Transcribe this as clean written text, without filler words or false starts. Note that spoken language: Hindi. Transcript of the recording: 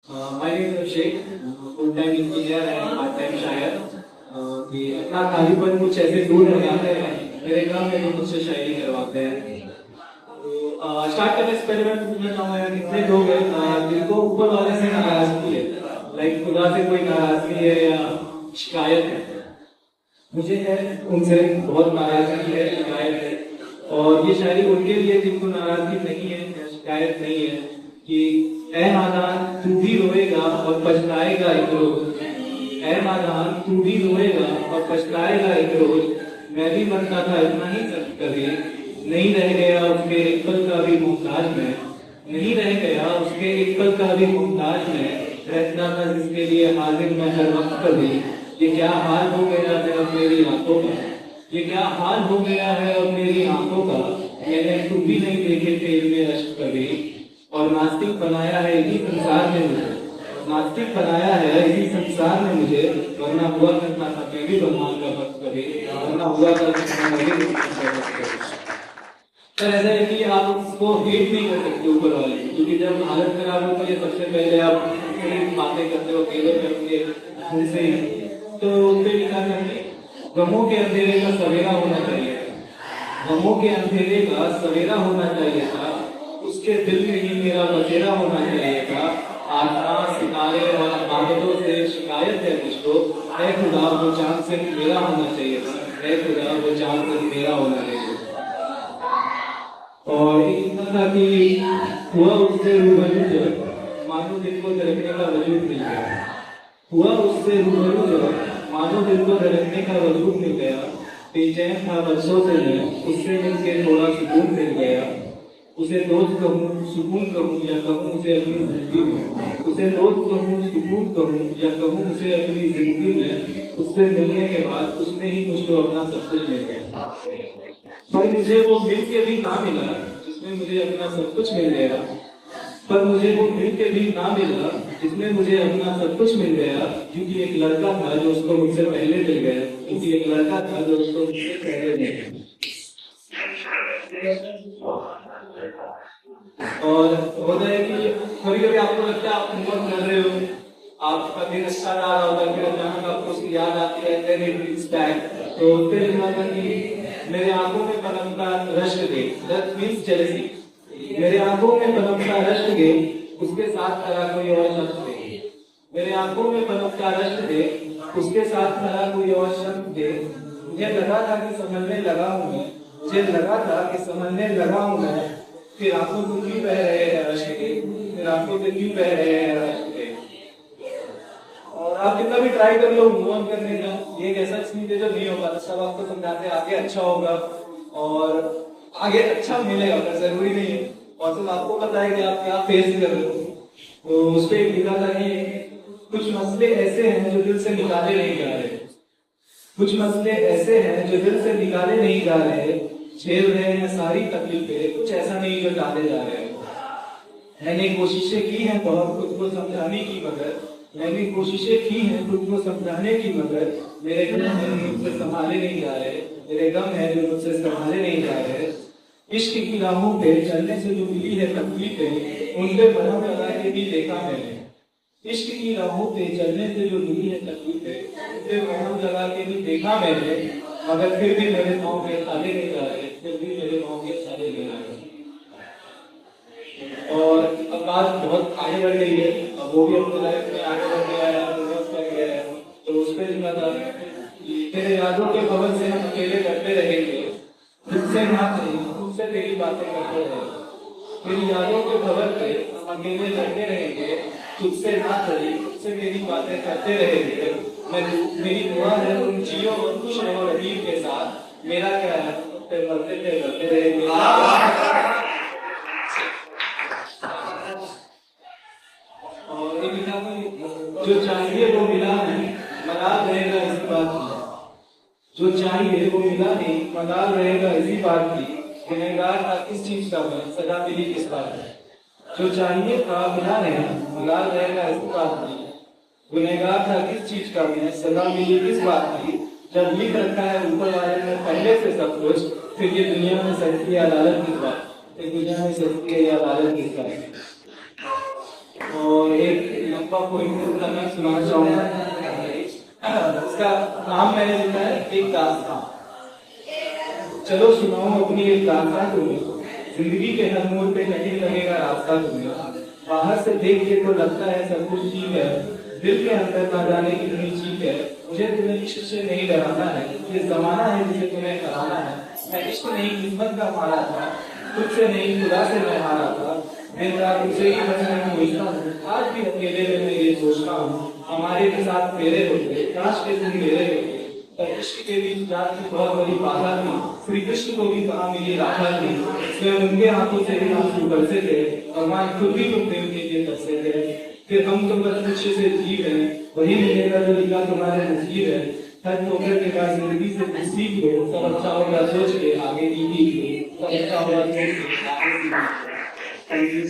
My name is Abhishek, full time engineer and part time शायर। कि अपना खालीपन कुछ ऐसे दूर लगाते हैं, मेरे काम में भी मुझसे शायरी करवाते हैं। तो स्टार्ट करने से पहले मैं पूछना चाहूँगा यार, कितने लोग हैं जिनको ऊपर वाले से नाराजगी है, लाइक खुदा से कोई नाराजगी है या शिकायत है? मुझे है, उनसे बहुत नाराजगी है, शिकायत है। और ये शायरी उनके लिए जिनको नाराजगी नहीं है या शिकायत नहीं है कि ऐ नादान तू भी रोएगा और पछताएगा एक रोज, ऐ नादान तू भी रोएगा और पछताएगा एक रोज। मैं भी बनता था इतना ही कभी, नहीं रह गया उसके एक पल का भी मोहताज मैं, नहीं रह गया उसके एक पल का भी मोहताज मैं, रहता था जिसके लिए हाजिर मैं हर वक्त कभी। ये क्या हाल हो गया है अब मेरी आंखों का, ये क्या हाल हो गया है अब मेरी आंखों का। मैंने तुम भी नहीं देखे थे इनमें अश्क कभी, और नास्तिक बनाया है इसी संसार ने मुझे, नास्तिक बनाया है इसी संसार ने मुझे। वरना हुआ करता था मैं भी भगवान का भक्त कभी, वरना हुआ करता था मैं भी भगवान का भक्त कभी। सर ऐसा है कि आप उसको हेट नहीं कर सकते ऊपर वाले, क्योंकि जब हालत खराब होती है सबसे पहले आप बातें करते हो फेवर करके उनसे, तो उससे क्या करेंगे, गमों के अंधेरे का सवेरा होना चाहिए, गमों के अंधेरे का सवेरा होना चाहिए था, उसके दिल में ही मेरा बसेरा होना चाहिए था। आसमान सितारे और आबादतों से शिकायत है मुझको, ऐ खुदा वो चांद से मेरा होना चाहिए था, ऐ खुदा वो चांद से मेरा होना चाहिए था। और इतना था कि हुआ उससे रूबरू जब, मानो दिल को धड़कने का वजूद मिल गया, हुआ उससे रूबरू जब, मानो दिल को धड़कने का वजूद मिल गया। बेचैन था बरसों से मैं, उससे मिलके थोड़ा सुकून मिल गया। उसे दोस्त कहूँ सुकून कहूँ या कहूँ उसे अपनी जिंदगी में, उसे दोस्त कहूँ सुकून कहूँ या कहूँ उसे अपनी जिंदगी में। उससे मिलने के बाद उसने ही मुझको अपना सब कुछ मिल गया, पर मुझे वो मिल के भी ना मिला जिसमें मुझे अपना सब कुछ मिल गया, पर मुझे वो मिल के भी ना मिला जिसमें मुझे अपना सब कुछ मिल गया। क्योंकि एक लड़का था जो उसको मुझसे पहले मिल गया, क्योंकि एक लड़का था जो उसको मुझसे पहले मिल गया। और होता है कि कभी कभी आपको लगता है आप होमवर्क कर रहे हो, आपका दिन अच्छा जा रहा होता है, फिर अचानक आपको उसकी याद आती है, then it brings back। तो फिर लिखा था कि मेरे आंखों में पनपता रश्क दे, that means jealousy। मेरे आंखों में पनपता रश्क दे, उसके साथ खड़ा कोई और शख्स दे। मेरे आंखों में पनपता रश्क दे, उसके साथ खड़ा कोई और शख्स दे। मुझे लगा था कि समझने लगा हूँ मैं, मुझे लगा था कि समझने लगा हूँ मैं। फिर आंखों से क्यों बह रहे हैं रश्क के, फिर आंखों से क्यों बह रहे हैं रश्क के। और आप कितना भी ट्राई कर लो मूव ऑन करने का, ये एक ऐसा चीज है जो नहीं होगा। सब आपको समझाते हैं आगे अच्छा होगा और आगे अच्छा मिलेगा, पर जरूरी नहीं है। और सिर्फ आपको पता है कि आप क्या फेस कर रहे हो। तो उस पर लिखा था कि कुछ मसले ऐसे हैं जो दिल से निकाले नहीं जा रहे, कुछ मसले ऐसे हैं जो दिल से निकाले नहीं जा रहे। झेल रहे हैं सारी तकलीफें, कुछ ऐसा नहीं जो टाले जा रहे हैं। मैंने कोशिशें की हैं बहुत खुद को समझाने की, मगर मैंने कोशिशें की हैं खुद को समझाने की, मगर मेरे गम है मुझसे संभाले नहीं जा रहे, मेरे गम है जो मुझसे संभाले नहीं जा रहे। इश्क की राहों पे चलने से जो मिली है तकलीफें, उन पे मरहम लगा के भी देखा मैंने। इश्क की राहों पे चलने से जो मिली है तकलीफें, उन पे मरहम लगा के भी देखा मैंने, मगर फिर भी मेरे पाँव के साले नहीं जा रहे, फिर भी मेरे पाँव के साले नहीं आ रहे। और अब बात बहुत आगे बढ़ गई है, अब वो भी अपने लाइफ में आगे बढ़ गया है, कर गया है। तो उस पर लिखा था कि तेरे यादों के भवन से हम अकेले करते रहेंगे, तुझसे ना कहीं तुझसे तेरी बातें करते रहेंगे। तेरी यादों के भवन पे हम अकेले करते रहेंगे, तुझसे ना कहीं तुझसे मेरी बातें करते रहेंगे। मेरी दुआ है तुम जियो और खुश रहो रहीम के साथ, मेरा क्या है मरते थे करते रहेंगे। और ये लिखा जो चाहिए वो मिला नहीं, मलाल रहेगा इसी बात की, जो चाहिए वो मिला नहीं, मलाल रहेगा इसी बात की। गुनहगार था किस चीज का मैं, सजा मिली किस बात की। जो चाहिए था मिला नहीं, मलाल रहेगा इसी बात की। गुनहगार था किस चीज का मैं, सजा मिली किस बात की। जब लिख रखा है ऊपर वाले ने पहले से सब कुछ, फिर ये दुनिया में सस्ती अदालत किस बात, इस दुनिया में सस्ती अदालत किस बात। और एक सिर्फ आपको एक गाना सुनाना चाहूंगा। उसका नाम मैंने लिखा है एक दास्तां। चलो सुनाऊं अपनी एक दास्तां तुम्हें, जिंदगी के हर मोड़ पे कहीं लगेगा रास्ता तुम्हें। बाहर से देख के तो लगता है सब कुछ ठीक है, दिल के अंदर ना जाने कितनी चीख है। मुझे तुम्हें इश्क से नहीं डराना है, ये जमाना है जिसे तुम्हें कराना है। मैं इश्क नहीं किस्मत का मारा था, खुद से नहीं खुदा से मैं हारा था। दिन रात उसे ही बस मैं पूछता हूँ, आज भी अकेले में मैं ये सोचता हूँ, हमारे भी साथ मेरे होते, काश के तुम मेरे होते। पर इश्क के बीच जात की बहुत बड़ी बाधा थी, श्री कृष्ण को भी कहाँ मिली राधा थी। इसमें उनके हाथों से भी आंसू बरसे थे, भगवान खुद भी तुम प्रेम के लिए तरसे थे। फिर हम तो बस खुशी से जी गए, वही मिलेगा जो लिखा तुम्हारे नसीब है। हर ठोकर के बाद जिंदगी से कुछ सीख लो, सब अच्छा होगा सोच के आगे की सब अच्छा होगा सोच के आगे की। Thank you.